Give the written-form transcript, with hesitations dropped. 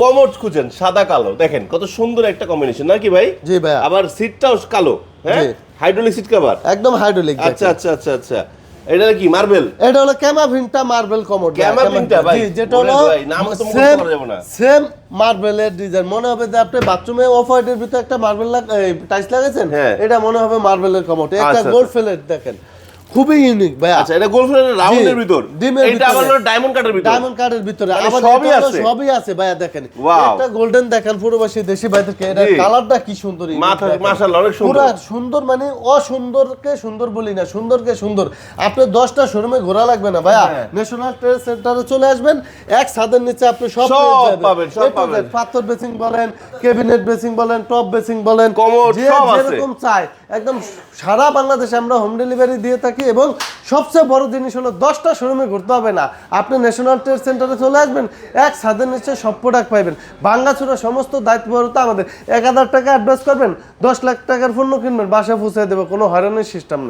Commode খুঁজেন সাদা কালো, দেখেন কত সুন্দর একটা কম্বিনেশন নাকি ভাই? জি ভাই। আবার সিটটাও কালো, হ্যাঁ হাইড্রোলিক সিট কভার, একদম হাইড্রোলিক। আচ্ছা আচ্ছা আচ্ছা আচ্ছা, এটা কি মার্বেল? এটা হলো ক্যামাভিনটা মার্বেল কমোড। ক্যামাভিনটা ভাই, জি, যেটা হলো নাম তো মুখস্থ করা যাবে না। সেম মার্বেলের ডিজাইন, মনে হবে যে আপনি বাথরুমে অফ হোয়াইটের ভিতরে একটা মার্বেল টাইলস লাগাইছেন, এটা মনে হবে মার্বেলের কমোড। একটা গোল্ড ফিলেট দেখেন, খুবই ইউনিক ভাই। আচ্ছা, এটা গোল্ড ফিলেটের রাউন্ডের ভিতর, এটা আবার হলো ডায়মন্ড কাটের ভিতর। ডায়মন্ড কাটের ভিতরে আবার সবই আছে ভাই। দেখেন একটা গোল্ডেন দেখেন প্রবাসী দেশি ভাইদেরকে, এটা কালারটা কি সুন্দর, মাশাআল্লাহ অনেক সুন্দর, পুরো সুন্দর। মানে অসুন্দরকে সুন্দর বলি না, সুন্দরকে সুন্দর। আপনি 10টা শোরুমে ঘোরা লাগবে না ভাইয়া, ন্যাশনাল ট্রেড সেন্টারে চলে আসবেন, এক ছাদের নিচে আপনি সব পাবেন, সব পাবেন। পাথর বেসিং বলেন, ক্যাবিনেট বেসিং বলেন, টপ বেসিং বলেন, কমোড সব আছে, যেরকম চাই একদম সারা বাংলাদেশে আমরা হোম ডেলিভারি দিয়ে থাকি। এবং সবচেয়ে বড় জিনিস হলো 10টা শোরুমে ঘুরতে হবে না, আপনি ন্যাশনাল ট্রেড সেন্টারে চলে আসবেন, এক ছাদের নিচে সব প্রোডাক্ট পাইবেন। ভাঙ্গাচুরা সমস্ত দায়িত্ববরতা আমাদের। 1000 টাকা অ্যাডভান্স করবেন, 10 লাখ টাকার পণ্য কিনবেন, বাসা পৌঁছে দেবে, কোনো হয়রানির সিস্টেম নাই।